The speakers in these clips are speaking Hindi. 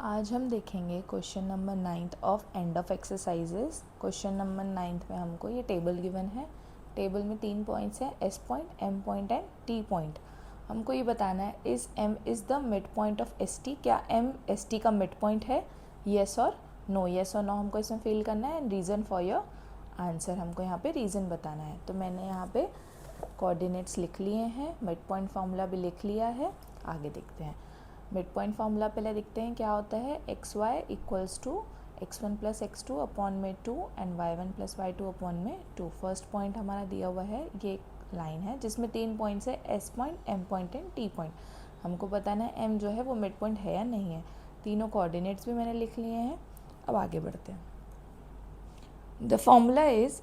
आज हम देखेंगे question number 9 of end of exercises. Question number 9 में हमको ये टेबल गिवन है। टेबल में 3 पॉइंट्स हैं, S point, M point and T point. हमको ये बताना है is M is the mid point of S T. क्या एम एस टी का मिड पॉइंट है? येस और नो। येस और नो हमको इसमें फिल करना है and reason for your answer. हमको यहाँ पे रीज़न बताना है। तो मैंने यहाँ पे कोऑर्डिनेट्स लिख लिए हैं, मिड पॉइंट फार्मूला भी लिख लिया है। आगे देखते हैं। मिड पॉइंट फार्मूला पहले देखते हैं क्या होता है। X Y equals to X one plus X two upon में 2 and Y one plus Y two upon में 2। फर्स्ट पॉइंट हमारा दिया हुआ है, ये एक लाइन है जिसमें 3 पॉइंट्स है, S point, M point and T point. हमको बताना है एम जो है वो मिड पॉइंट है या नहीं है। तीनों कोऑर्डिनेट्स भी मैंने लिख लिए हैं। अब आगे बढ़ते हैं। The formula is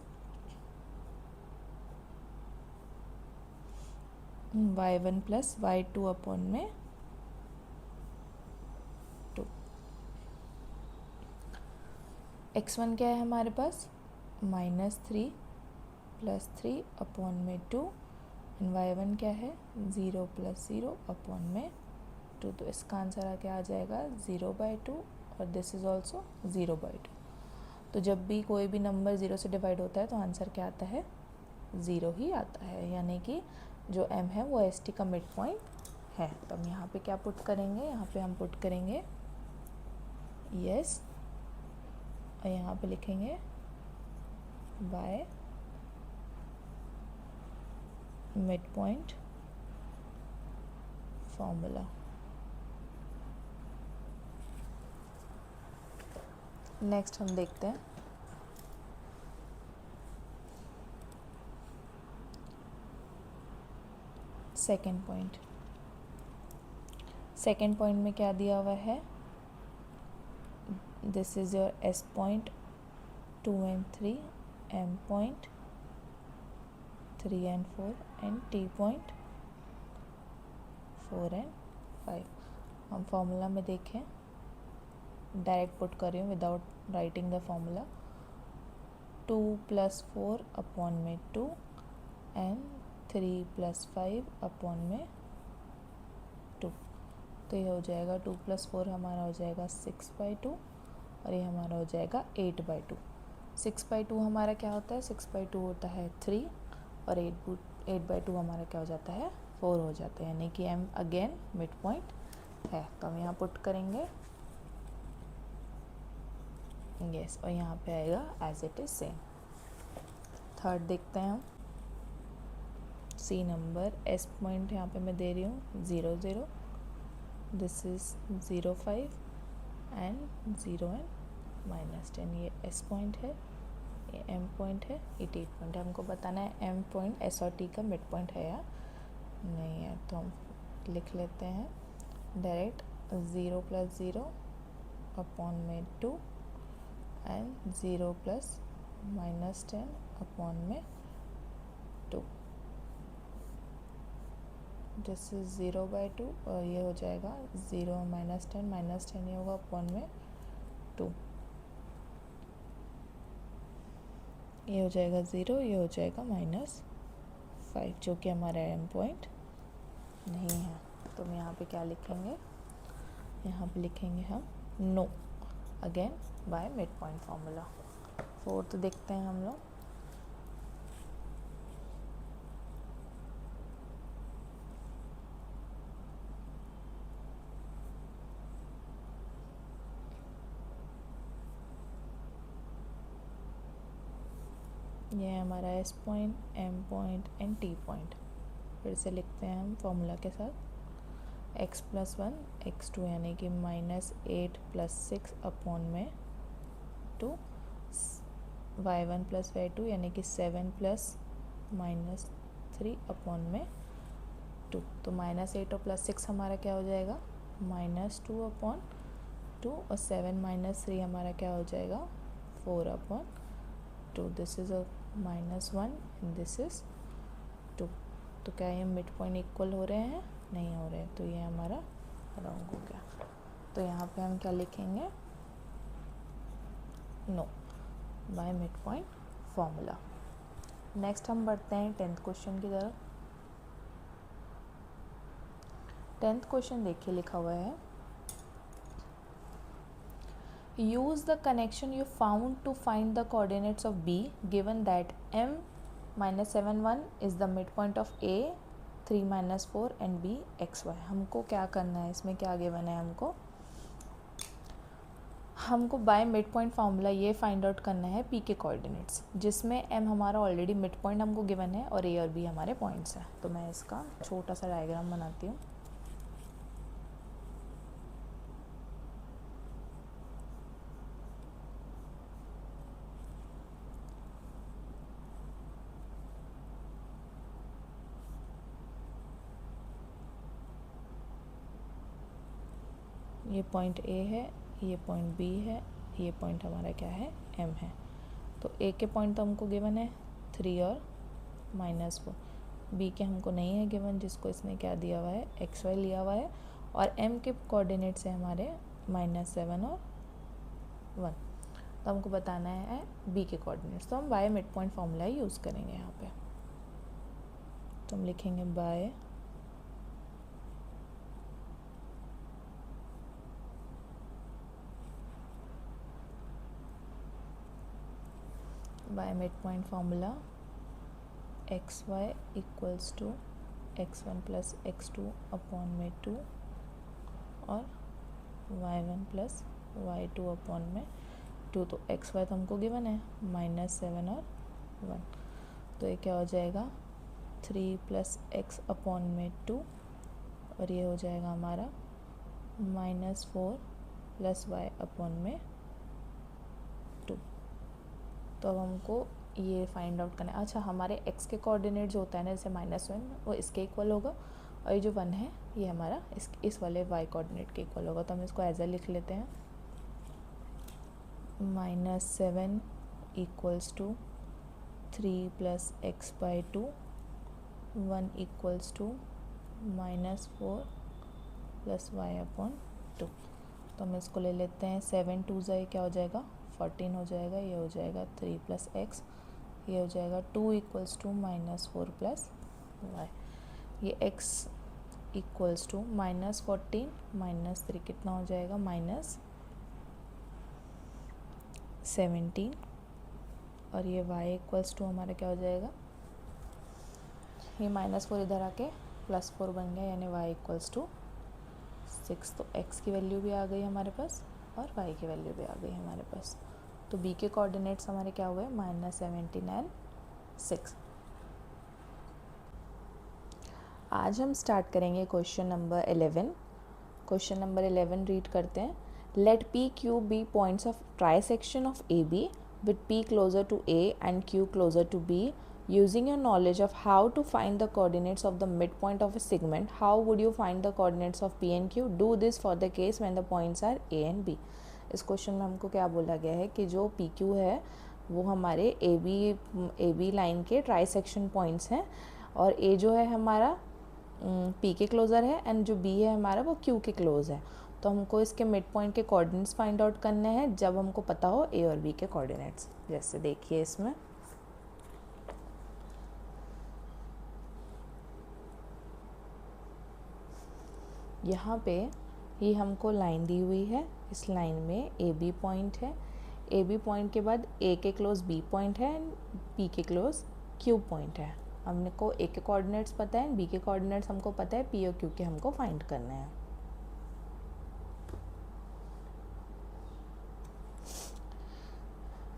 Y one plus Y two upon में 2। x1 क्या है हमारे पास, -3 प्लस 3 अपॉन में 2 एंड y1 क्या है, 0 प्लस 0 अपॉन में 2। तो इसका आंसर आके आ जाएगा 0/2 और दिस इज़ ऑल्सो 0/2। तो जब भी कोई भी नंबर 0 से डिवाइड होता है तो आंसर क्या आता है, 0 ही आता है। यानी कि जो m है वो एस टी का मिड पॉइंट है। तो हम यहाँ पे क्या पुट करेंगे, यहाँ पे हम पुट करेंगे यस और यहाँ पे लिखेंगे by mid point formula. Next हम देखते हैं सेकेंड पॉइंट। सेकेंड पॉइंट में क्या दिया हुआ है, this is your S point 2 and 3, M point 3 and 4 and T point 4 and 5। हम फॉर्मूला में देखें, डायरेक्ट पुट कर रही हूँ without writing the formula. 2 + 4 upon में 2 एंड 3 + 5 अपॉन में 2। तो ये हो जाएगा 2 + 4 हमारा हो जाएगा 6/2 और ये हमारा हो जाएगा 8/2। 6/2 हमारा क्या होता है, 6/2 होता है 3 और 8/2 हमारा क्या हो जाता है, 4 हो जाता है। यानी कि एम अगेन मिड पॉइंट है। तो हम यहाँ पुट करेंगे यस और यहाँ पे आएगा as it is same. Third देखते हैं हम, सी नंबर। एस पॉइंट यहाँ पे मैं दे रही हूँ 0 0, दिस इज 0 5 एंड 0 एंड -10। ये एस पॉइंट है, ये एम पॉइंट है, ये टी पॉइंट है। हमको बताना है एम पॉइंट एस और टी का मिड पॉइंट है या नहीं है। तो हम लिख लेते हैं डायरेक्ट 0 + 0 अपॉन में 2 एंड 0 + -10 अपॉन में 2। दिस इज 0/2 और ये हो जाएगा 0 -10 ये होगा अपॉन में 2। ये हो जाएगा 0, ये हो जाएगा -5 जो कि हमारा एम पॉइंट नहीं है। तो हम यहाँ पे क्या लिखेंगे, यहाँ पे लिखेंगे हम no again by mid point formula. Fourth देखते हैं हम लोग। ये है हमारा S point, M point and T point. फिर से लिखते हैं हम फॉर्मूला के साथ, x + 1 x2 यानी कि -8 + 6 अपॉन में 2, y1 + y2 यानी कि 7 + -3 अपॉन में 2। तो -8 और +6 हमारा क्या हो जाएगा, -2 अपॉन 2 और 7 - 3 हमारा क्या हो जाएगा, 4 upon 2। This is a -1 and this is 2। तो क्या ये मिड पॉइंट इक्वल हो रहे हैं, नहीं हो रहे हैं। तो ये हमारा रॉन्ग हो गया। तो यहाँ पे हम क्या लिखेंगे, no by mid point formula. Next हम बढ़ते हैं 10th क्वेश्चन की तरफ। 10th क्वेश्चन देखिए लिखा हुआ है, use the connection you found to find the coordinates of B given that m minus 7 1 is the midpoint of A 3 minus 4 and B XY। हमको क्या करना है, इसमें क्या गिवन है, हमको बाय मिड पॉइंट फार्मूला ये फाइंड आउट करना है पी के कोऑर्डिनेट्स, जिसमें एम हमारा ऑलरेडी मिड पॉइंट हमको गिवन है और ए और बी हमारे पॉइंट्स हैं। तो मैं इसका छोटा सा डायग्राम बनाती हूँ। ये पॉइंट ए है, ये पॉइंट बी है, ये पॉइंट हमारा क्या है, एम है। तो ए के पॉइंट तो हमको गिवन है 3 और -4, बी के हमको नहीं है गिवन, जिसको इसने क्या दिया हुआ है, XY लिया हुआ है, और एम के कोऑर्डिनेट्स है हमारे -7 और 1। तो हमको बताना है बी के कोऑर्डिनेट्स, तो हम by mid point formula use करेंगे यहाँ पे। तो हम लिखेंगे by mid point formula XY equals to x1 plus x2 upon में 2 और y1 प्लस y2 अपॉन में 2। तो XY तो हमको गिवन है -7 और 1, तो ये क्या हो जाएगा 3 प्लस x अपॉन में 2, और ये हो जाएगा हमारा -4 प्लस y अपॉन में 2। तो अब हमको ये फाइंड आउट करना है। अच्छा, हमारे x के कोऑर्डिनेट जो होता है ना, जैसे -1 वो इसके इक्वल होगा, और ये जो 1 है ये हमारा इस वाले y कोऑर्डिनेट के इक्वल होगा। तो हम इसको एज ए लिख लेते हैं, -7 equals to 3 plus x by 2, 1 equals to -4 plus y upon 2। तो हम इसको ले लेते हैं, 7 2 से क्या हो जाएगा 14 हो जाएगा, ये हो जाएगा 3 प्लस x, ये हो जाएगा 2 इक्वल्स टू -4 प्लस y। ये x इक्वल्स टू -14 -3 कितना हो जाएगा -17, और ये y इक्वल्स टू हमारा क्या हो जाएगा, ये -4 इधर आके +4 बन गया, यानी y इक्वल्स टू 6। तो x की वैल्यू भी आ गई हमारे पास और y की वैल्यू भी आ गई हमारे पास। तो b के कोऑर्डिनेट्स हमारे क्या हुए, -17 एंड 6। आज हम स्टार्ट करेंगे question number 11। Question number 11 read करते हैं। Let P Q be points of trisection of A B with P closer to A and Q closer to B. Using your knowledge of how to find the coordinates of the midpoint of a segment, how would you find the coordinates of P and Q? Do this for the case when the points are A and B. इस क्वेश्चन में हमको क्या बोला गया है कि जो पी क्यू है वो हमारे ए बी लाइन के ट्राई सेक्शन पॉइंट्स हैं, और ए जो है हमारा पी के क्लोज़र है, एंड जो बी है हमारा वो क्यू के क्लोज है। तो हमको इसके मिड पॉइंट के कोऑर्डिनेट्स फाइंड आउट करने हैं जब हमको पता हो ए और बी के कोऑर्डिनेट्स। जैसे देखिए इसमें यहाँ पे ये हमको लाइन दी हुई है, इस लाइन में ए बी पॉइंट है, ए बी पॉइंट के बाद ए के क्लोज बी पॉइंट है एंड बी के क्लोज क्यू पॉइंट है। हमने को ए के कोऑर्डिनेट्स पता है, बी के कोऑर्डिनेट्स हमको पता है, पी और क्यू के हमको फाइंड करने हैं।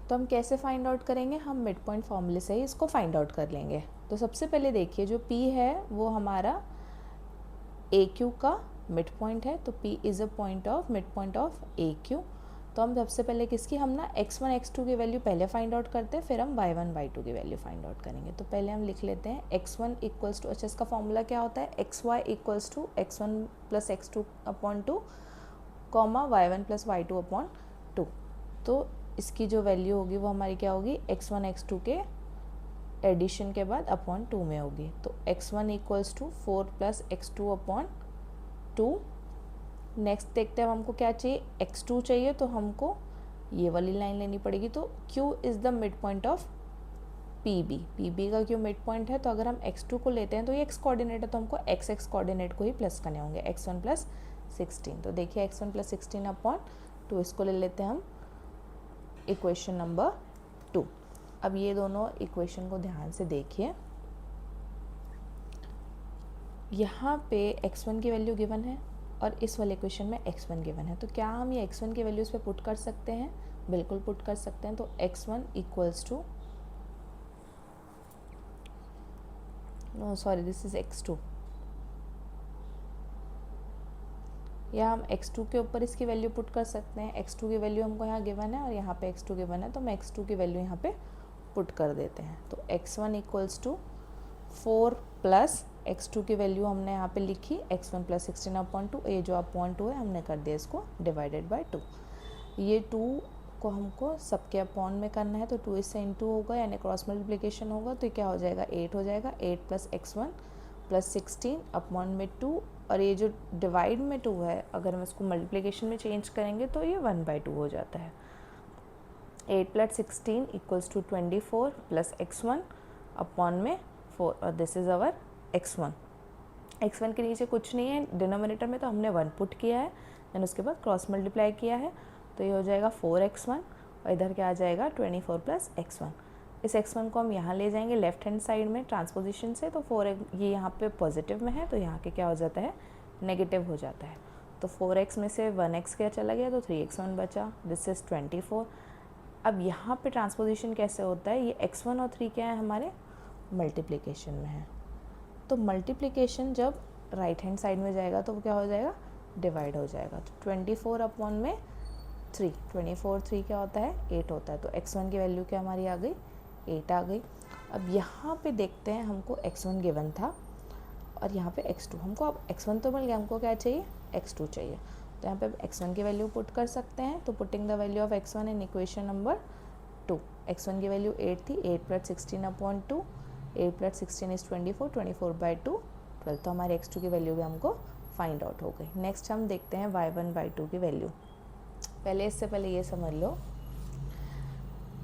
तो हम कैसे फाइंड आउट करेंगे, हम मिड पॉइंट फॉर्मूले से ही इसको फाइंड आउट कर लेंगे। तो सबसे पहले देखिए जो पी है वो हमारा ए क्यू का मिड पॉइंट है, तो P is a point of mid point of A Q. तो हम सबसे पहले किसकी, हम ना x1 x2 की वैल्यू पहले फाइंड आउट करते हैं, फिर हम y1 y2 की वैल्यू फाइंड आउट करेंगे। तो पहले हम लिख लेते हैं x1 इक्वल्स टू, अच्छा इसका फॉर्मूला क्या होता है, xy equals to x1 plus x2 upon 2 comma y1 plus y2 upon 2। तो इसकी जो वैल्यू होगी वो हमारी क्या होगी, x1 x2 के एडिशन के बाद अपॉन 2 में होगी। तो x1 equals to 4 plus x2 upon 2। Next देखते हैं हमको क्या चाहिए, x2 चाहिए, तो हमको ये वाली लाइन लेनी पड़ेगी। तो Q is the mid point of PB, PB का Q मिड पॉइंट है, तो अगर हम x2 को लेते हैं तो ये x कोऑर्डिनेट है, तो हमको x कोऑर्डिनेट को ही प्लस करने होंगे, x1 प्लस 16। तो देखिए x1 प्लस 16 अपॉन तो इसको ले लेते हैं हम इक्वेशन नंबर 2। अब ये दोनों इक्वेशन को ध्यान से देखिए, यहाँ पे x1 की वैल्यू गिवन है और इस वाले इक्वेशन में x1 गिवन है, तो क्या हम ये x1 की वैल्यू इस पे पुट कर सकते हैं? बिल्कुल पुट कर सकते हैं। तो x1 equals to, no sorry this is x2, या हम x2 के ऊपर इसकी वैल्यू पुट कर सकते हैं। x2 की वैल्यू हमको यहाँ गिवन है और यहाँ पे x2 गिवन है, तो हम x2 की वैल्यू यहाँ पे पुट कर देते हैं। तो x1 equals to 4 plus x2 की वैल्यू हमने यहाँ पे लिखी x1 प्लस 16/2, ये जो अपॉन 2 है हमने कर दिया इसको डिवाइडेड बाय 2। ये 2 को हमको सबके अपॉन में करना है, तो 2 इससे इंटू होगा यानी क्रॉस मल्टीप्लिकेशन होगा, तो क्या हो जाएगा 8 हो जाएगा। 8 प्लस x1 प्लस 16 अपॉन में 2, और ये जो डिवाइड में 2 है अगर हम इसको मल्टीप्लिकेशन में चेंज करेंगे तो ये 1/2 हो जाता है। 8 plus 16 equals to 24 plus x1 upon में 4, और this is our x1। x1 के नीचे कुछ नहीं है, डिनोमिनेटर में तो हमने 1 पुट किया है, देन उसके बाद क्रॉस मल्टीप्लाई किया है, तो ये हो जाएगा 4x1 और इधर क्या आ जाएगा 24 प्लस x1। इस x1 को हम यहाँ ले जाएंगे लेफ्ट हैंड साइड में ट्रांसपोजिशन से, तो 4 ये यहाँ पे पॉजिटिव में है तो यहाँ के क्या हो जाता है नेगेटिव हो जाता है। तो 4x में से 1x क्या चला गया तो 3x1 बचा, दिस इज़ 24। अब यहाँ पे ट्रांसपोजिशन कैसे होता है, ये x1 और 3 क्या है हमारे मल्टीप्लिकेशन में है, तो मल्टीप्लिकेशन जब राइट हैंड साइड में जाएगा तो वो क्या हो जाएगा डिवाइड हो जाएगा। तो 24 अपॉन में 3, 24 3 क्या होता है 8 होता है, तो x1 की वैल्यू क्या हमारी आ गई 8 आ गई। अब यहाँ पे देखते हैं हमको x1 गिवन था और यहाँ पे x2, हमको अब x1 तो मिल गया, हमको क्या चाहिए x2 चाहिए, तो यहाँ पे x1 की वैल्यू पुट कर सकते हैं। तो putting the value of x1 in equation number 2, x1 की वैल्यू 8 थी, 8 प्लस 16 अपॉन 2, 8 प्लस 16 इज 24, 24/2 12, तो हमारे x2 की वैल्यू भी हमको फाइंड आउट हो गई। नेक्स्ट हम देखते हैं y1/2 की वैल्यू। पहले इससे पहले ये समझ लो,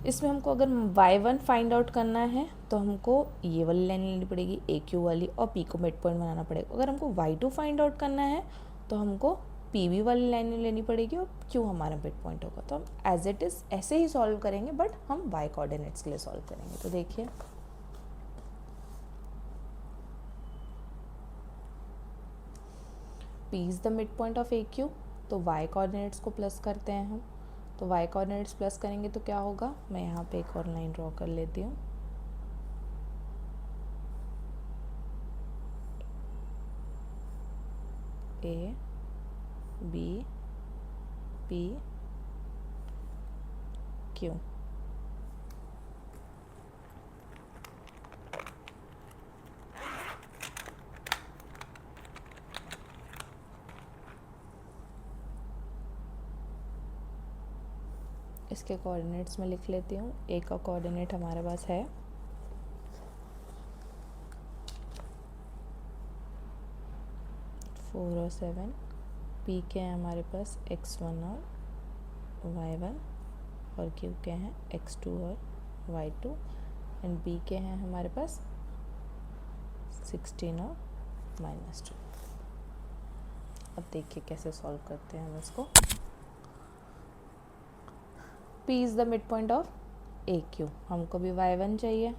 इसमें हमको अगर y1 फाइंड आउट करना है तो हमको ये वाली लाइन लेनी पड़ेगी AQ वाली और P को मिड पॉइंट बनाना पड़ेगा। अगर हमको y2 फाइंड आउट करना है तो हमको PB वाली लाइन लेनी पड़ेगी और Q हमारा मिड पॉइंट होगा। तो हम एज इट इज़ ऐसे ही सॉल्व करेंगे, बट हम y कोऑर्डिनेट्स के लिए सॉल्व करेंगे। तो देखिए P is the mid point of AQ, तो y कोऑर्डिनेट्स को प्लस करते हैं हम, तो y कोऑर्डिनेट्स प्लस करेंगे तो क्या होगा, मैं यहाँ पे एक और लाइन ड्रॉ कर लेती हूँ। A B P Q, इसके कोऑर्डिनेट्स में लिख लेती हूँ। ए का कोऑर्डिनेट हमारे पास है 4 और 7, P के हैं हमारे पास x1 और y1, और Q के हैं x2 और y2, एंड B के हैं हमारे पास 16 और -2। अब देखिए कैसे सॉल्व करते हैं हम इसको। P is the mid point of AQ, हमको भी y1 चाहिए,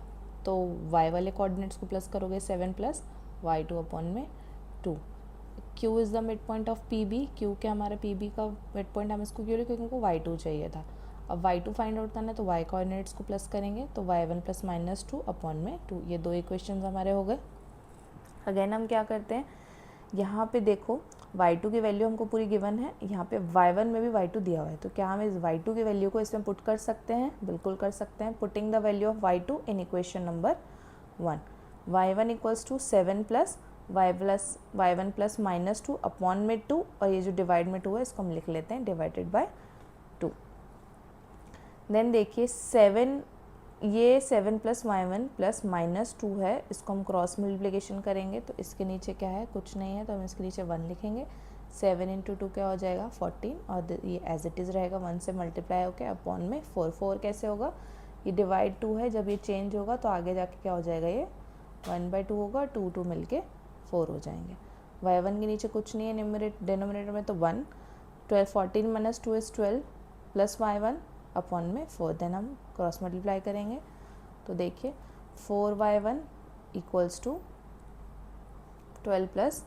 तो y वाले कोऑर्डिनेट्स को प्लस करोगे 7 प्लस y2 अपॉन में 2। Q is the mid point of PB, Q के हमारे PB का मिड पॉइंट हम इसको क्यों, क्योंकि हमको y2 चाहिए था। अब y2 फाइंड आउट करना है तो y कोऑर्डिनेट्स को प्लस करेंगे, तो y1 प्लस -2 अपॉन में 2। ये दो इक्वेशंस हमारे हो गए। अगेन हम क्या करते हैं, यहाँ पे देखो y2 की वैल्यू हमको पूरी गिवन है, यहाँ पे y1 में भी y2 दिया हुआ है, तो क्या हम इस y2 की वैल्यू को इसमें पुट कर सकते हैं, बिल्कुल कर सकते हैं। Putting the value of y2 in equation number 1, y1 equals to 7 plus y1 plus -2 upon में 2, और ये जो डिवाइड में 2 है इसको हम लिख लेते हैं डिवाइडेड बाय 2। देन देखिए 7, ये 7 प्लस y1 प्लस -2 है, इसको हम क्रॉस मल्टीप्लिकेशन करेंगे तो इसके नीचे क्या है, कुछ नहीं है, तो हम इसके नीचे 1 लिखेंगे। 7 इंटू 2 क्या हो जाएगा 14, और ये एज इट इज़ रहेगा 1 से मल्टीप्लाई होकर अपॉन में 4। 4 कैसे होगा, ये डिवाइड 2 है, जब ये चेंज होगा तो आगे जाके क्या हो जाएगा, ये 1/2 होगा, 2 मिल के 4 हो जाएंगे। y1 के नीचे कुछ नहीं है, डिनोमिनेटर में तो 1, 12 14 minus 2 is 12 plus y1 upon में 4, देन हम क्रॉस मल्टीप्लाई करेंगे तो देखिए 4y1 equals to 12 plus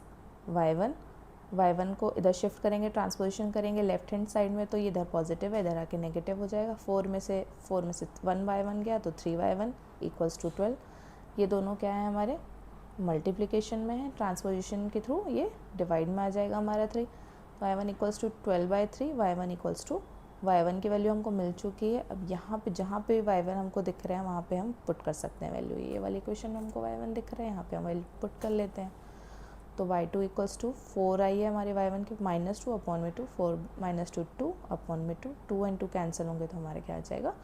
y1 को इधर शिफ्ट करेंगे, ट्रांसपोजिशन करेंगे लेफ्ट हैंड साइड में, तो ये इधर पॉजिटिव है, इधर आके नेगेटिव हो जाएगा। 4 में से 1y1 गया तो 3y1 इक्वल्स टू 12। ये दोनों क्या है हमारे मल्टीप्लिकेशन में है, ट्रांसपोजिशन के थ्रू ये डिवाइड में आ जाएगा हमारा 3। y1 equals to 12/3, y1 equals to y1 की वैल्यू हमको मिल चुकी है। अब यहाँ पे जहाँ पे y1 हमको दिख रहा है वहाँ पे हम पुट कर सकते हैं वैल्यू। ये वाली क्वेश्चन में हमको y1 दिख रहा है, यहाँ पे हम वैल्यू पुट कर लेते हैं। तो y2 इक्वल्स टू 4 आई है हमारे y1 की, -2 अपॉन में 2, 4 - 2 2 अपॉन में 2, 2 एंड 2 कैंसिल होंगे तो हमारे क्या आ जाएगा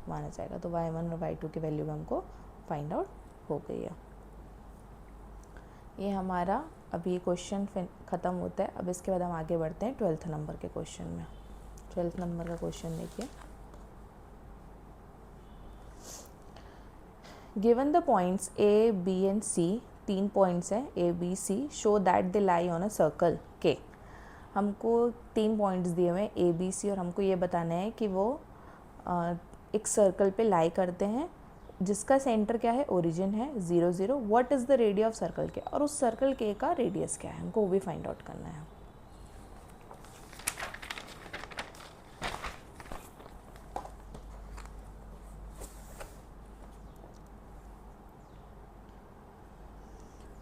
1 आ जाएगा। तो y1 और y2 की वैल्यू हमको फाइंड आउट हो गई है। ये हमारा अभी क्वेश्चन ख़त्म होता है। अब इसके बाद हम आगे बढ़ते हैं 12th नंबर के क्वेश्चन में। 12th नंबर का क्वेश्चन देखिए, given the points A B and C, 3 points हैं A B C, show that they lie on a circle के। हमको 3 पॉइंट्स दिए हुए हैं ए बी सी और हमको ये बताना है कि वो एक सर्कल पे लाई करते हैं जिसका सेंटर क्या है, ओरिजिन है 0 0। What is the radius of circle के, और उस सर्कल के का रेडियस क्या है हमको वो भी फाइंड आउट करना है।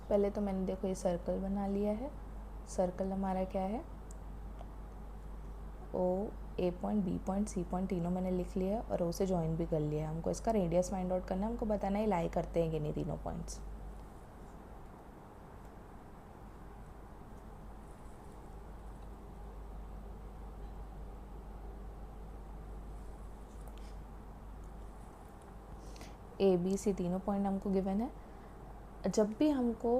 पहले तो मैंने देखो ये सर्कल बना लिया है। सर्कल हमारा क्या है, O A point B point C point तीनों मैंने लिख लिया है और ओ से ज्वाइन भी कर लिया है। हमको इसका रेडियस फाइंड आउट करना है, हमको बताना है लाई करते हैं कि नहीं तीनों पॉइंट्स। ए बी सी तीनों पॉइंट हमको गिवन है। जब भी हमको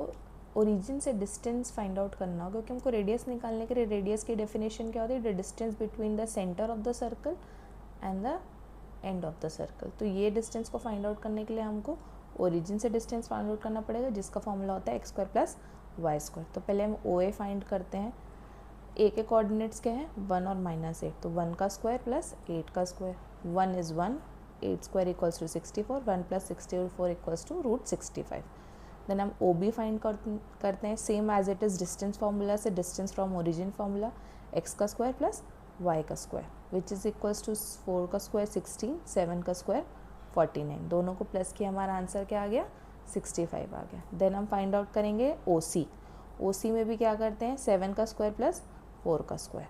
ओरिजिन से डिस्टेंस फाइंड आउट करना हो, क्योंकि हमको रेडियस निकालने के लिए रेडियस की डेफिनेशन क्या होती है, the distance between the centre of the circle and the end of the circle. तो ये डिस्टेंस को फाइंड आउट करने के लिए हमको ओरिजिन से डिस्टेंस फाइंड आउट करना पड़ेगा, जिसका फॉर्मूला होता है x² प्लस y²। तो पहले हम ओ ए फाइंड करते हैं। ए के कोऑर्डिनेट्स क्या है 1 और -8, तो 1 का स्क्वायर प्लस 8 का square, 1 is 1, 8² equals to 64, 1 + 64 equals to √65। Then हम ओ बी फाइंड करते हैं same as it is distance formula से, distance from origin formula, x का स्क्वायर प्लस y का square which is equals to 4 का स्क्वायर 16, 7 का स्क्वायर 49। दोनों को प्लस किया, हमारा आंसर क्या आ गया 65 आ गया। देन हम फाइंड आउट करेंगे ओ सी में भी क्या करते हैं 7 का स्क्वायर प्लस 4 का स्क्वायर,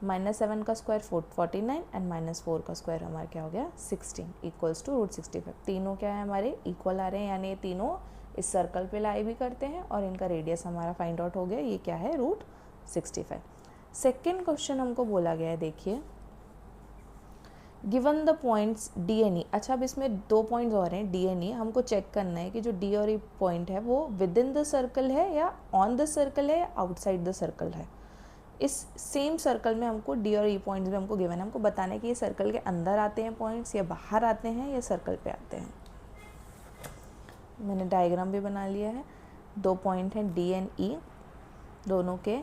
-7 का स्क्वायर 49 एंड -4 का स्क्वायर हमारा क्या हो गया 16 इक्वल्स टू √65। तीनों क्या है हमारे इक्वल आ रहे हैं, यानी ये तीनों इस सर्कल पे लाई भी करते हैं और इनका रेडियस हमारा फाइंड आउट हो गया, ये क्या है √65। सेकेंड क्वेश्चन हमको बोला गया है, देखिए given the points D and E. अच्छा, अब इसमें 2 पॉइंट्स और हैं डी एन ई, हमको चेक करना है कि जो डी और ई पॉइंट है वो विद इन द सर्कल है या ऑन द सर्कल है या आउटसाइड द सर्कल है। इस सेम सर्कल में हमको डी और ई पॉइंट्स भी हमको गिवन है, हमको बताना है कि ये सर्कल के अंदर आते हैं पॉइंट्स या बाहर आते हैं या सर्कल पे आते हैं। मैंने डायग्राम भी बना लिया है। 2 पॉइंट हैं डी एंड ई, दोनों के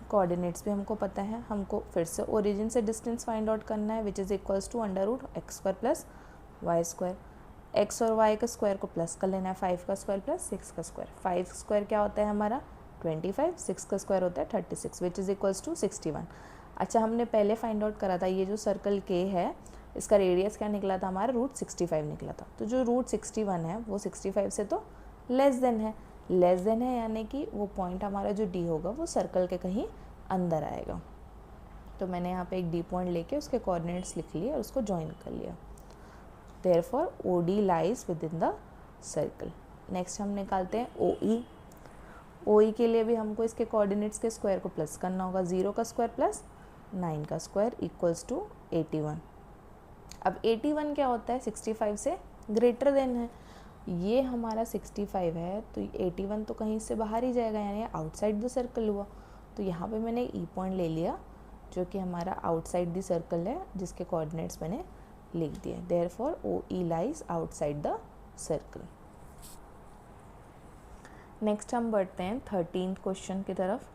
कोऑर्डिनेट्स भी हमको पता है। हमको फिर से ओरिजिन से डिस्टेंस फाइंड आउट करना है which is equals to √x² plus y²। x और y का स्क्वायर को प्लस कर लेना है, 5 का स्क्वायर प्लस 6 का स्क्वायर। 5 स्क्वायर क्या होता है हमारा 25, 6 का स्क्वायर होता है 36 विच इज़ इक्वल्स टू 61। अच्छा, हमने पहले फाइंड आउट करा था ये जो सर्कल के है इसका रेडियस क्या निकला था हमारा √65 निकला था। तो जो √61 है वो 65 से तो लेस देन है, यानी कि वो पॉइंट हमारा जो डी होगा वो सर्कल के कहीं अंदर आएगा। तो मैंने यहाँ पे एक डी पॉइंट लेके उसके कोऑर्डिनेट्स लिख लिए और उसको ज्वाइन कर लिया। Therefore O D lies within the circle. Next हम निकालते हैं ओ ई के लिए भी हमको इसके कोऑर्डिनेट्स के स्क्वायर को प्लस करना होगा, 0 का स्क्वायर प्लस 9 का स्क्वायर इक्वल्स टू 81। अब 81 क्या होता है 65 से ग्रेटर देन है, ये हमारा 65 है तो 81 तो कहीं से बाहर ही जाएगा, यानी आउटसाइड द सर्कल हुआ। तो यहाँ पे मैंने ई पॉइंट ले लिया जो कि हमारा आउटसाइड द सर्कल है, जिसके कोऑर्डिनेट्स मैंने लिख दिए। Therefore O E lies outside the circle. Next हम बढ़ते हैं 13th क्वेश्चन की तरफ।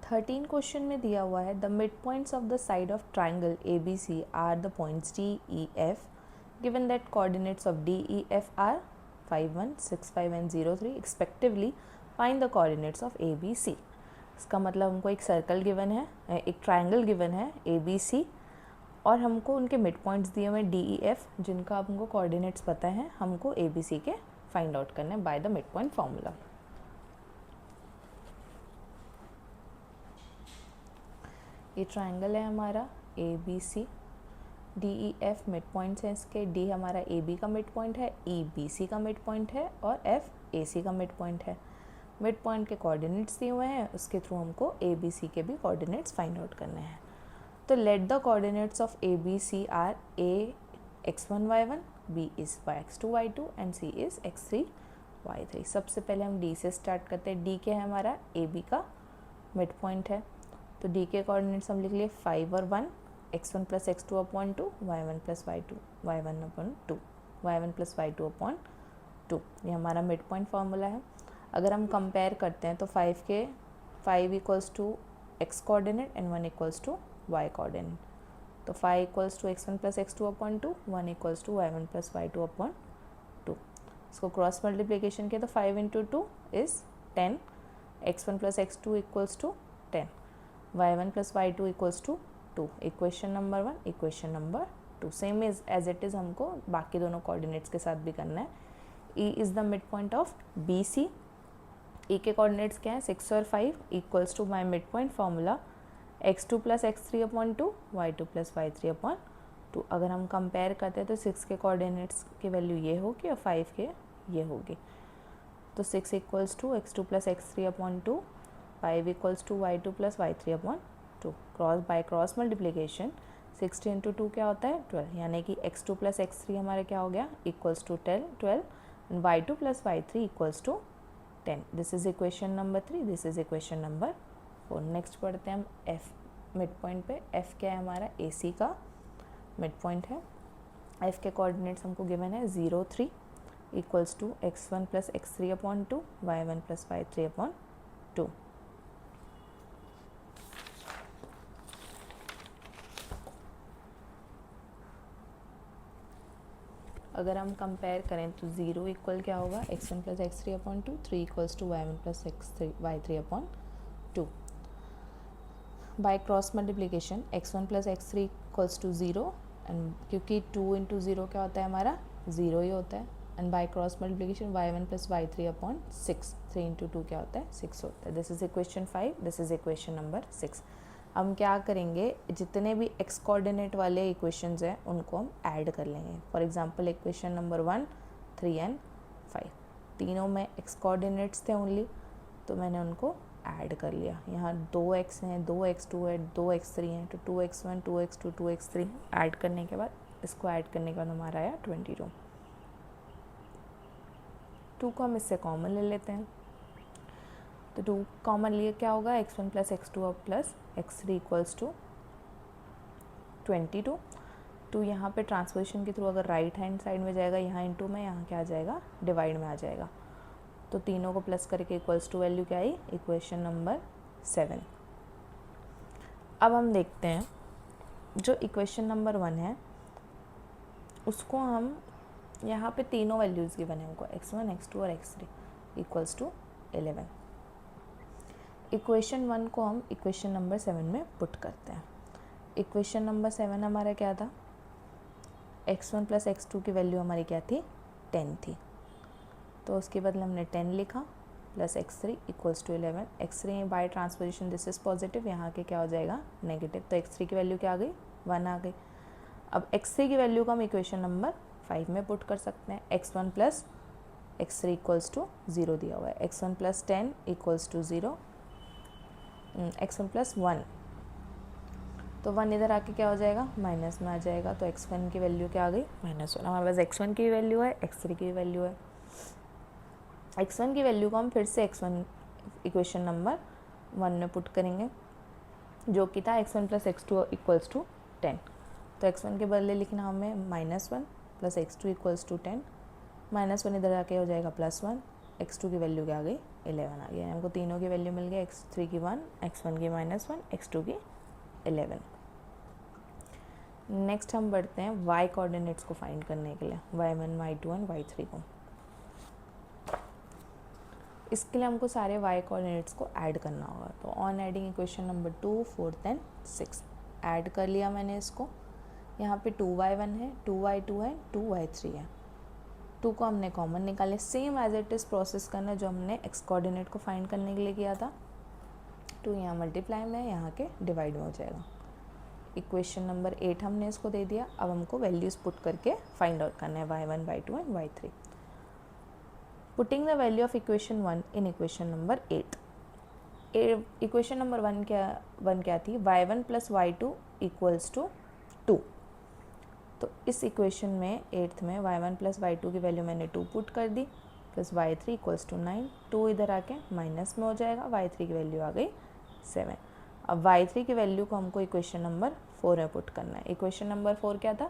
13 क्वेश्चन में दिया हुआ है the mid points of the side of triangle A B C are the points D E F given that coordinates of D E F are 5 1 6 5 and 0 3 respectively find the coordinates of A B C. इसका मतलब हमको एक सर्कल गिवन है, एक ट्राइंगल गिवन है ए बी सी, और हमको उनके मिड पॉइंट्स दिए हुए डी ई एफ जिनका अब हमको कोऑर्डिनेट्स पता है, हमको ए बी सी के फाइंड आउट करना है by the mid point formula. ये ट्राइंगल है हमारा A B C, D E F mid points हैं इसके, डी हमारा ए बी का मिड पॉइंट है, ई बी सी का मिड पॉइंट है और एफ ए सी का मिड पॉइंट है। मिड पॉइंट के कोऑर्डिनेट्स दिए हुए हैं, उसके थ्रू हमको ए बी सी के भी कोऑर्डिनेट्स फाइंड आउट करने हैं। तो let the coordinates of A B C are A x1 y1, b is x2 y2 and c is x3 y3। सबसे पहले हम d से स्टार्ट करते हैं। d के है हमारा ए बी का मिड पॉइंट है, तो d के कोऑर्डिनेट्स हम लिख लिए 5 और 1, x1 plus x2 upon 2, y1 plus y2, y1 upon 2, y1 plus y2 upon 2। ये हमारा मिड पॉइंट फार्मूला है। अगर हम कंपेयर करते हैं तो 5 equals to x coordinate and 1 equals to y coordinate, तो 5 equals to x1 plus x2 upon 2, 1 equals to y1 plus y2 upon 2। इसको क्रॉस मल्टीप्लिकेशन किया तो 5 into 2 is 10, x1 plus x2 equals to 10, y1 plus y2 equals to 2। Equation number 1, equation number 2 same as it is हमको बाकी दोनों कोऑर्डिनेट्स के साथ भी करना है। E is the mid point of B C. E के कोऑर्डिनेट्स क्या है 6 और 5 equals to my mid point formula x2 plus x3 upon 2, y2 plus y3 upon 2। अगर हम कंपेयर करते हैं तो 6 के कोऑर्डिनेट्स की वैल्यू ये होगी और 5 के ये होगी, तो 6 equals to x2 plus x3 upon 2, 5 equals to y2 plus y3 upon 2। Cross multiplication 60 into 2 क्या होता है 12, यानी कि x2 प्लस x3 हमारा क्या हो गया equals to 12 and y2 plus y3 equals to 10। This is equation number 3, this is equation number 4। Next पढ़ते हैं हम f मिड पॉइंट पे। f क्या है हमारा ए सी का मिड पॉइंट है। f के कोऑर्डिनेट्स हमको गिवन है 0 3 equals to x1 plus x3 upon 2, y1 plus y3 upon 2। अगर हम कंपेयर करें तो 0 इक्वल क्या होगा x1 plus x3 upon 2, 3 equals to y1 plus y3 upon 2। By cross multiplication x1 plus x3 equals to 0, and क्योंकि 2 इंटू 0 क्या होता है हमारा 0 ही होता है, and bye cross multiplication y1 plus y3 upon 6, 3 into 2 क्या होता है 6 होता है। This is equation 5, this is equation number 6। हम क्या करेंगे, जितने भी x कोऑर्डिनेट वाले इक्वेशंस हैं उनको हम ऐड कर लेंगे। For example equation number 1, 3 and 5, तीनों में x कोऑर्डिनेट्स थे ओनली, तो मैंने उनको ऐड कर लिया। यहाँ 2x हैं, 2x2 है, 2x3 हैं, तो 2x1 2x2 2x3 ऐड करने के बाद, इसको ऐड करने के बाद हमारा आया 22। 2 को हम इससे कॉमन ले लेते हैं, तो 2 कॉमन लिए क्या होगा x1 plus x2 plus x3 equals to 22। 2 यहाँ पे ट्रांसपोजिशन के थ्रू अगर राइट हैंड साइड में जाएगा, यहाँ इंटू में, यहाँ क्या आ जाएगा डिवाइड में आ जाएगा, तो तीनों को प्लस करके इक्वल्स टू वैल्यू क्या आई इक्वेशन नंबर 7। अब हम देखते हैं जो इक्वेशन नंबर 1 है उसको हम यहाँ पे तीनों वैल्यूज़ गिवन है हमको x1 x2 और x3 इक्वल्स टू 11। इक्वेशन 1 को हम इक्वेशन नंबर 7 में पुट करते हैं। इक्वेशन नंबर 7 हमारा क्या था, x1 प्लस x2 की वैल्यू हमारी क्या थी 10 थी, तो उसके बदले हमने 10 लिखा, plus x3 equals to 11। x3 by transposition this is positive, यहाँ के क्या हो जाएगा नेगेटिव, तो x3 की वैल्यू क्या आ गई 1 आ गई। अब x3 की वैल्यू को हम इक्वेशन नंबर 5 में पुट कर सकते हैं। x1 plus x3 equals to 0 दिया हुआ है, x1 plus 10 equals to 0, x1 plus 1, तो 1 इधर आके क्या हो जाएगा माइनस में आ जाएगा, तो x1 की वैल्यू क्या आ गई -1। हमारे पास x1 की वैल्यू है, x3 की वैल्यू है। x1 की वैल्यू को हम फिर से x1 इक्वेशन नंबर 1 में पुट करेंगे, जो कि था x1 plus x2 equals to 10, तो x1 के बदले लिखना हमें -1 प्लस x2 इक्वल्स टू 10, -1 इधर आके हो जाएगा +1, x2 की वैल्यू क्या आ गई 11 आ गया। हमको तीनों की वैल्यू मिल गई, x3 की 1, x1 की -1, x2 की 11। नेक्स्ट हम बढ़ते हैं y कोऑर्डिनेट्स को फाइंड करने के लिए, y1, y2 एंड y3 को। इसके लिए हमको सारे y कोऑर्डिनेट्स को ऐड करना होगा। तो on adding equation number 2, 4 and 6 add कर लिया मैंने इसको। यहाँ पे 2y1 है, 2y2 है, 2y3 है। 2 को हमने कॉमन निकाले, same as it is process करना जो हमने x कोऑर्डिनेट को फाइंड करने के लिए किया था। 2 यहाँ मल्टीप्लाई में, यहाँ के डिवाइड में हो जाएगा। इक्वेशन नंबर 8 हमने इसको दे दिया। अब हमको वैल्यूज़ पुट करके फाइंड आउट करना है y1, y2 and y3। Putting the value of equation 1 in equation number 8। Equation number 1 क्या थी, y1 plus y2 equals to 2। तो इस इक्वेशन में 8th में y1 प्लस y2 की वैल्यू मैंने 2 पुट कर दी, प्लस y3 इक्वल्स टू 9। 2 इधर आके माइनस में हो जाएगा, y3 की वैल्यू आ गई 7। अब y3 की वैल्यू को हमको इक्वेशन नंबर 4 में पुट करना है। इक्वेशन नंबर 4 क्या था,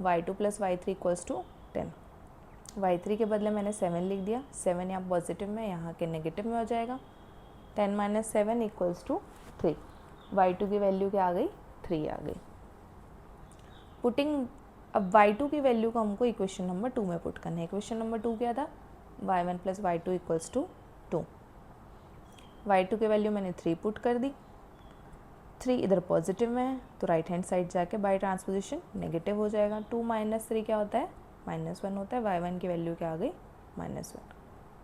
y2 plus y3 equals to 10। y3 के बदले मैंने 7 लिख दिया, 7 यहाँ पॉजिटिव में, यहाँ के नेगेटिव में हो जाएगा। 10 माइनस 7 इक्वल्स टू 3। y2 की वैल्यू क्या आ गई, 3 आ गई। पुटिंग अब y2 की वैल्यू को हमको इक्वेशन नंबर 2 में पुट करना है। इक्वेशन नंबर 2 क्या था, y1 plus y2 equals to 2। y2 की वैल्यू मैंने 3 पुट कर दी, 3 इधर पॉजिटिव में है तो राइट हैंड साइड जाके बाय ट्रांसपोजिशन नेगेटिव हो जाएगा। 2 माइनस 3 क्या होता है, -1 होता है। y1 की वैल्यू क्या आ गई, -1।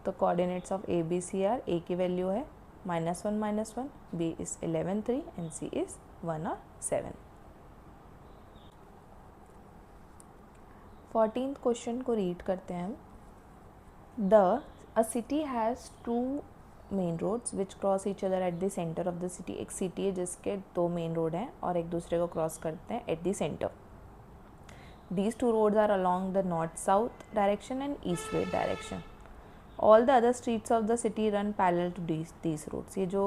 तो coordinates of A B C are, A की वैल्यू है -1, b is 11, 3 and c is 1 और 7। 14th क्वेश्चन को रीड करते हैं हम। A city has 2 main roads which cross each other at the centre of the city. एक सिटी है जिसके 2 मेन रोड हैं और एक दूसरे को क्रॉस करते हैं eight the centre. These 2 roads are along the north-south direction and east-west direction. All the other streets of the city run parallel to these roads. ये जो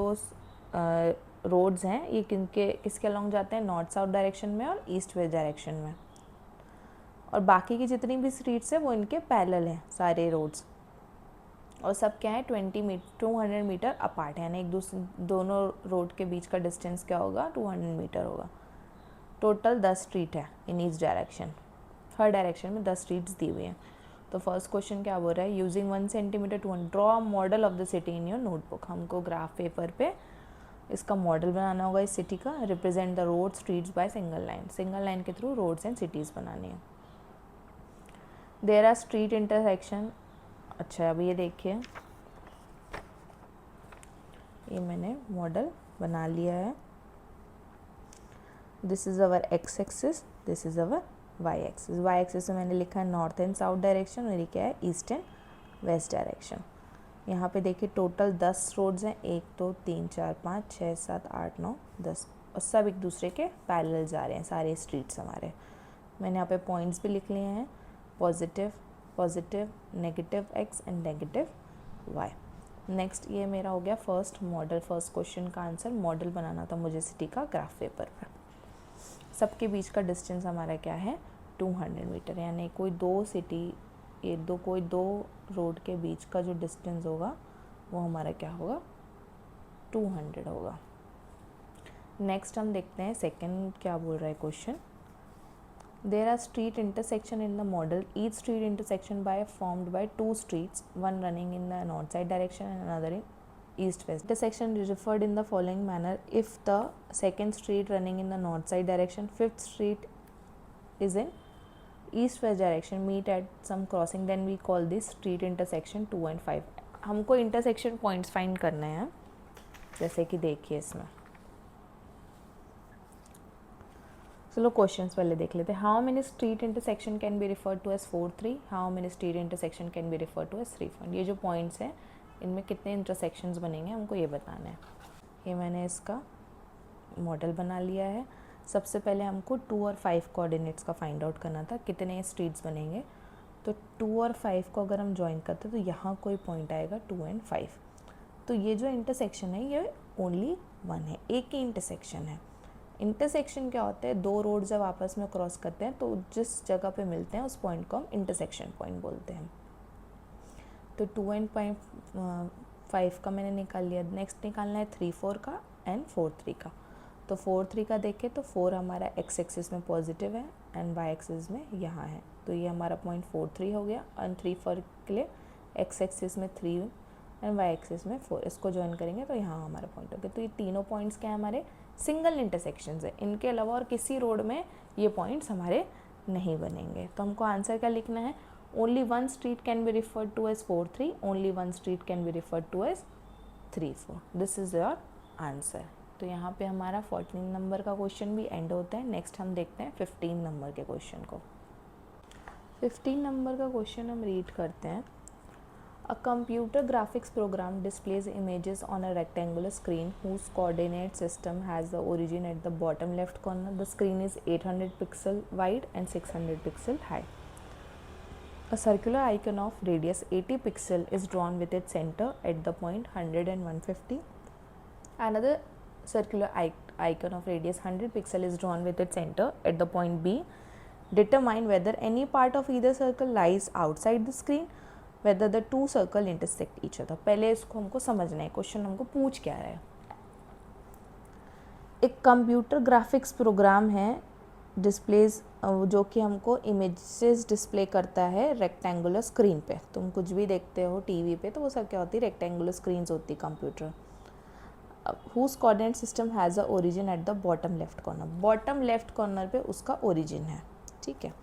रोड्स हैं ये किसके अलॉन्ग जाते हैं, नॉर्थ साउथ डायरेक्शन में और ईस्ट वेस्ट डायरेक्शन में। और बाकी की जितनी भी स्ट्रीट्स हैं वो इनके पैरेलल हैं सारे रोड्स। और सब क्या है, 200 मीटर अपार्ट है, यानी एक दूसरे दोनों रोड के बीच का डिस्टेंस क्या होगा, 200 मीटर होगा। टोटल 10 स्ट्रीट है in each direction. Her direction में 10 स्ट्रीट्स दी हुई हैं। तो फर्स्ट क्वेश्चन क्या बोल रहा है, using 1 centimetre to draw a model of the city in your notebook. हमको ग्राफ पेपर पे इसका मॉडल बनाना होगा इस सिटी का। Represent the road streets by single line, single line के थ्रू रोड्स एंड सिटीज़ बनानी है। There are street intersection. अच्छा अभी ये देखिए, ये मैंने मॉडल बना लिया है। This is our X axis, this is our Y axis. Y axis में मैंने लिखा है नॉर्थ एंड साउथ डायरेक्शन और ये क्या है, ईस्ट एंड वेस्ट डायरेक्शन। यहाँ पे देखिए टोटल 10 रोड्स हैं, 1 2 3 4 5 6 7 8 9 10, और सब एक दूसरे के पैरेलल जा रहे हैं सारे स्ट्रीट्स हमारे। मैंने यहाँ पे पॉइंट्स भी लिख लिए हैं, positive positive, negative X and negative Y. Next ये मेरा हो गया फर्स्ट मॉडल, फर्स्ट क्वेश्चन का आंसर। मॉडल बनाना था मुझे सिटी का ग्राफ पेपर पर। सबके बीच का डिस्टेंस हमारा क्या है, 200 मीटर, यानी कोई दो रोड के बीच का जो डिस्टेंस होगा वो हमारा क्या होगा, 200 होगा। नेक्स्ट हम देखते हैं सेकंड क्या बोल रहा है question. There are street intersection in the model, each street intersection formed by 2 स्ट्रीट्स, one running in the north side direction and another in east west. Intersection is referred in the following manner: if the second street running in the north side direction, fifth street is in east west direction, meet at some crossing, then we call this street intersection 2 and 5. हमको intersection points find करने हैं, जैसे कि देखिए इसमें। चलो क्वेश्चंस पहले देख लेते हैं। How many street intersection can be referred to as 4 3, how many street intersection can be referred to as 3 4। ये जो पॉइंट्स हैं इनमें कितने इंटरसेक्शंस बनेंगे हमको ये बताना है। ये मैंने इसका मॉडल बना लिया है। सबसे पहले हमको 2 और 5 कोऑर्डिनेट्स का फाइंड आउट करना था, कितने स्ट्रीट्स बनेंगे। तो 2 और 5 को अगर हम ज्वाइन करते तो यहाँ कोई पॉइंट आएगा 2 एंड 5। तो ये जो इंटरसेक्शन है ये ओनली 1 है, एक ही इंटरसेक्शन है। इंटरसेक्शन क्या होता है, 2 रोड जब आपस में क्रॉस करते हैं तो जिस जगह पे मिलते हैं उस पॉइंट को हम इंटरसेक्शन पॉइंट बोलते हैं। तो 2 एंड 5 का मैंने निकाल लिया। नेक्स्ट निकालना है 3 4 का एंड 4 3 का। तो 4 3 का देखें तो 4 हमारा एक्स एक्सिस में पॉजिटिव है एंड वाई एक्सिस में यहाँ है, तो ये हमारा पॉइंट 4 3 हो गया। और 3 4 के लिए एक्स एक्सिस में 3 एंड वाई एक्सिस में 4, इसको ज्वाइन करेंगे तो यहाँ हमारा पॉइंट हो गया। तो ये तीनों पॉइंट्स क्या है हमारे सिंगल इंटरसेक्शंस है, इनके अलावा और किसी रोड में ये पॉइंट्स हमारे नहीं बनेंगे। तो हमको आंसर क्या लिखना है, only one street can be referred to as 4 3, only one street can be referred to as 3 4, this is your answer. तो यहाँ पे हमारा 14 नंबर का क्वेश्चन भी एंड होता है। नेक्स्ट हम देखते हैं 15 नंबर के क्वेश्चन को। 15 नंबर का क्वेश्चन हम रीड करते हैं। A computer graphics program displays images on a rectangular screen whose coordinate system has the origin at the bottom left corner. The screen is 800 pixel wide and 600 pixel high. A circular icon of radius 80 pixel is drawn with its center at the point 100 and 150. Another circular icon of radius 100 pixel is drawn with its center at the point B. Determine whether any part of either circle lies outside the screen, whether the two circle intersect each other. पहले इसको हमको समझना है, क्वेश्चन हमको पूछ क्या रहा है। एक कंप्यूटर ग्राफिक्स प्रोग्राम है डिस्प्लेज, जो कि हमको इमेजेस डिस्प्ले करता है रेक्टेंगुलर स्क्रीन पे। तुम कुछ भी देखते हो टीवी पे तो वो सब क्या होती है, रेक्टेंगुलर स्क्रीन्स होती है computer. Whose coordinate system has a origin at the bottom left corner, bottom left corner पे उसका ओरिजिन है, ठीक है।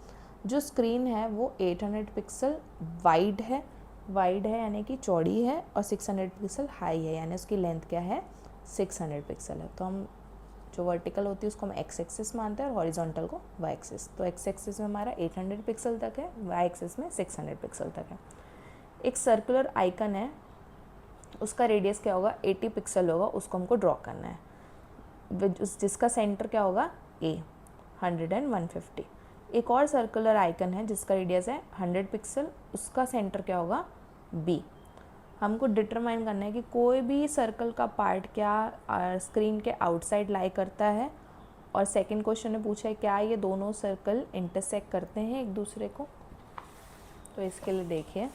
जो स्क्रीन है वो 800 पिक्सल वाइड है यानी कि चौड़ी है, और 600 पिक्सल हाई है यानी उसकी लेंथ क्या है 600 पिक्सल है। तो हम जो वर्टिकल होती है उसको हम एक्स एक्सिस मानते हैं और हॉरिजॉन्टल को वाई एक्सिस। तो एक्स एक्सिस में हमारा 800 पिक्सल तक है, वाई एक्सिस में 600 पिक्सल तक है। एक सर्कुलर आइकन है, उसका रेडियस क्या होगा 80 पिक्सल होगा, उसको हमको ड्रॉ करना है, जिसका सेंटर क्या होगा ए 100 एंड 150। एक और सर्कुलर आइकन है जिसका रेडियस है 100 पिक्सल, उसका सेंटर क्या होगा बी। हमको डिटरमाइन करना है कि कोई भी सर्कल का पार्ट क्या स्क्रीन के आउटसाइड लाई करता है, और सेकंड क्वेश्चन ने पूछा है क्या ये दोनों सर्कल इंटरसेक्ट करते हैं एक दूसरे को। तो इसके लिए देखिए,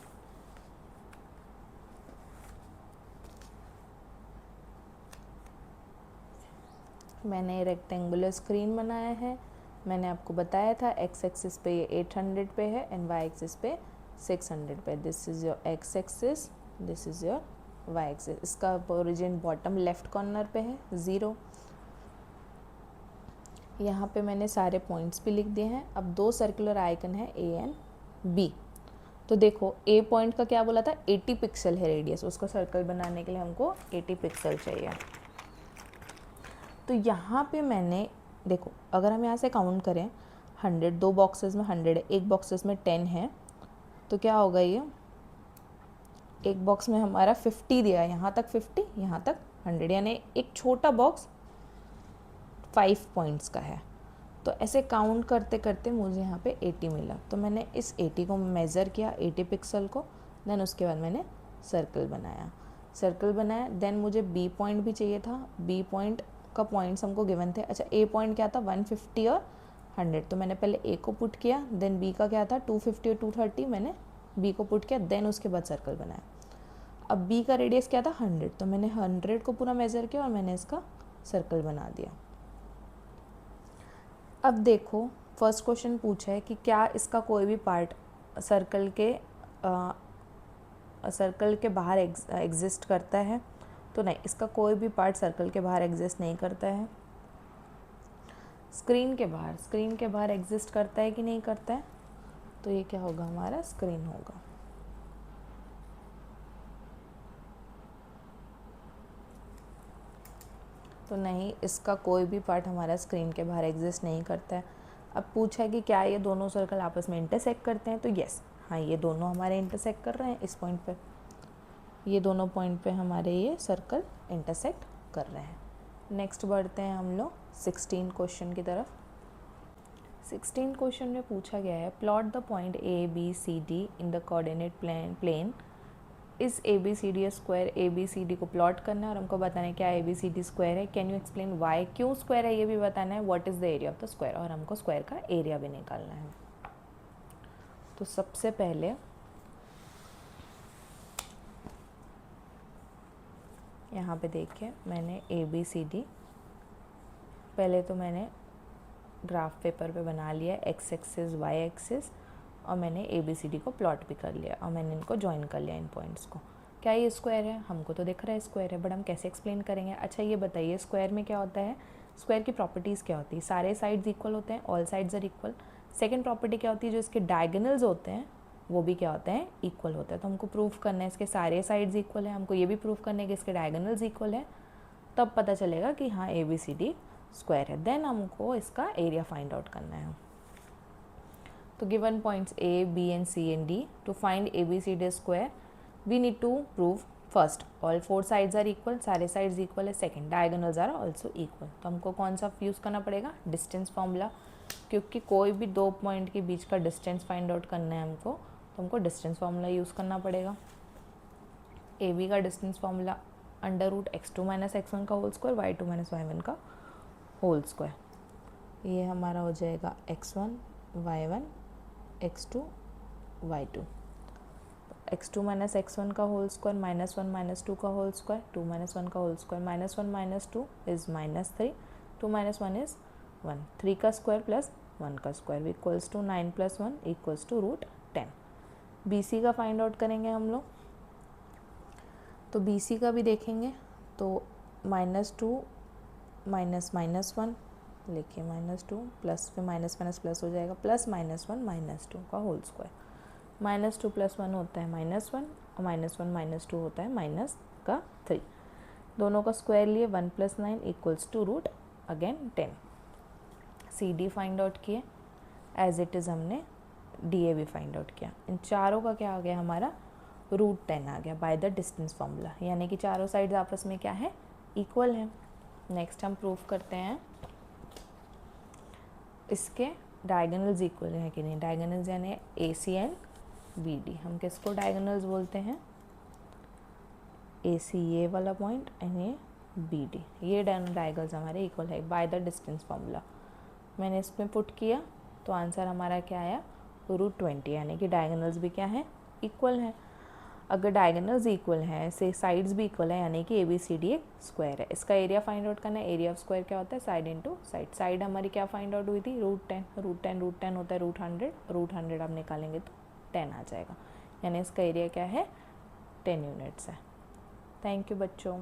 मैंने रेक्टेंगुलर स्क्रीन बनाया है, मैंने आपको बताया था एक्स एक्सिस पे ये 800 पे है एंड वाई एक्सिस पे 600 पे। This is your X axis, this is your Y axis. इसका ओरिजिन बॉटम लेफ्ट कॉर्नर पे है 0। यहाँ पे मैंने सारे पॉइंट्स भी लिख दिए हैं। अब दो सर्कुलर आइकन है ए एंड बी। तो देखो ए पॉइंट का क्या बोला था 80 पिक्सल है रेडियस, उसका सर्कल बनाने के लिए हमको 80 पिक्सल चाहिए। तो यहाँ पे मैंने देखो, अगर हम यहाँ से काउंट करें 100, दो बॉक्सेस में 100 है, एक बॉक्सेस में 10 है, तो क्या होगा ये, एक बॉक्स में हमारा 50 दिया है, यहाँ तक 50, यहाँ तक 100, यानी एक छोटा बॉक्स 5 पॉइंट्स का है। तो ऐसे काउंट करते करते मुझे यहाँ पे 80 मिला। तो मैंने इस 80 को मेज़र किया, 80 पिक्सल को, देन उसके बाद मैंने सर्कल बनाया। देन मुझे बी पॉइंट भी चाहिए था, बी पॉइंट का पॉइंट्स हमको गिवन थे। अच्छा, ए पॉइंट क्या था 150 और 100, तो मैंने पहले ए को पुट किया, देन बी का क्या था 250 और 230, मैंने बी को पुट किया, देन उसके बाद सर्कल बनाया। अब बी का रेडियस क्या था 100, तो मैंने 100 को पूरा मेज़र किया और मैंने इसका सर्कल बना दिया। अब देखो, फर्स्ट क्वेश्चन पूछा है कि क्या इसका कोई भी पार्ट सर्कल के बाहर एग्जिस्ट करता है, तो नहीं, इसका कोई भी पार्ट सर्कल के बाहर एग्जिस्ट नहीं करता है। स्क्रीन के बाहर एग्जिस्ट करता है कि नहीं करता है, तो ये क्या होगा हमारा स्क्रीन होगा। तो नहीं, इसका कोई भी पार्ट हमारा स्क्रीन के बाहर एग्जिस्ट नहीं करता है। अब पूछा है कि क्या ये दोनों सर्कल आपस में इंटरसेक्ट करते हैं, तो यस, हाँ, ये दोनों हमारे इंटरसेक्ट कर रहे हैं इस पॉइंट पे, ये दोनों पॉइंट पे हमारे ये सर्कल इंटरसेक्ट कर रहे हैं। नेक्स्ट बढ़ते हैं हम लोग 16 क्वेश्चन की तरफ। 16 क्वेश्चन में पूछा गया है, plot the point A B C D in the coordinate plane. इस A B C D square A B C D को प्लॉट करना है और हमको बताना है क्या A B C D square है। कैन यू एक्सप्लेन वाई, क्यों स्क्वायर है ये भी बताना है। What is the area of the square, और हमको स्क्वायर का एरिया भी निकालना है। तो सबसे पहले यहाँ पे देखिए मैंने ABCD पहले तो मैंने ग्राफ पेपर पे बना लिया x एक्सिस y एक्सिस और मैंने ABCD को प्लॉट भी कर लिया और मैंने इनको ज्वाइन कर लिया इन पॉइंट्स को। क्या ये स्क्वायर है? हमको तो दिख रहा है स्क्वायर है, बट हम कैसे एक्सप्लेन करेंगे? अच्छा ये बताइए स्क्वायर में क्या होता है, स्क्वायर की प्रॉपर्टीज़ क्या होती है? सारे साइड्स इक्वल होते हैं, all sides are equal. Second property क्या होती है, जो इसके डायगोनल्स होते हैं वो भी क्या होते हैं, इक्वल होता है। तो हमको प्रूफ करना है इसके सारे साइड्स इक्वल है, हमको ये भी प्रूफ करना है कि इसके डायगोनल्स इक्वल है, तब पता चलेगा कि हाँ ABCD स्क्वायर है। देन हमको इसका एरिया फाइंड आउट करना है। तो given points A, B and C and D, to find ABCD square we need to prove first all four sides are equal, सारे sides equal है। Second diagonals are also equal। तो हमको कौन सा यूज़ करना पड़ेगा, डिस्टेंस फार्मूला, क्योंकि कोई भी दो पॉइंट के बीच का डिस्टेंस फाइंड आउट करना है हमको, तो हमको डिस्टेंस फार्मूला यूज़ करना पड़ेगा। AB का डिस्टेंस फार्मूला √x2 - x1 का होल स्क्वायर y2 - y1 का होल स्क्वायर। ये हमारा हो जाएगा x1 y1 x2 y2। x2 - x1 का होल स्क्वायर -1 - 2 का होल स्क्वायर, 2 - 1 का होल स्क्वायर, -1 - 2 इज़ -3, 2 - 1 इज़ 1, 3 का स्क्वायर प्लस 1 का square equals to 9 + 1 equals to √10। BC का फाइंड आउट करेंगे हम लोग, तो BC का भी देखेंगे तो -2 -1 लिखिए, -2 प्लस फिर माइनस माइनस प्लस हो जाएगा, प्लस -1 - 2 का होल स्क्वायर। -2 + 1 होता है -1 और -1 - 2 होता है -3। दोनों का स्क्वायर लिए 1 + 9 equals to √10। CD find out किए, एज इट इज़ हमने DA भी फाइंड आउट किया। इन चारों का क्या आ गया हमारा, √10 आ गया बाय द डिस्टेंस फार्मूला, यानी कि चारों साइड्स आपस में क्या है, इक्वल है। नेक्स्ट हम प्रूफ करते हैं इसके डायगोनल्स इक्वल है कि नहीं। डायगोनल्स यानी AC एंड BD, हम किसको डायगोनल्स बोलते हैं, AC ये वाला पॉइंट एंड ये BD, ये डायगोनल्स हमारे इक्वल है बाय द डिस्टेंस फार्मूला। मैंने इसमें पुट किया तो आंसर हमारा क्या आया, √20, यानी कि डायगोनल्स भी क्या है, इक्वल है। अगर डायगोनल्स इक्वल हैं, से साइड्स भी इक्वल है, यानी कि ABCD एक स्क्वायर है। इसका एरिया फाइंड आउट करना है। एरिया ऑफ स्क्वायर क्या होता है, साइड इनटू साइड। साइड हमारी क्या फाइंड आउट हुई थी, √10 होता है √100 आप निकालेंगे तो 10 आ जाएगा, यानी इसका एरिया क्या है, 10 यूनिट्स है। थैंक यू बच्चों।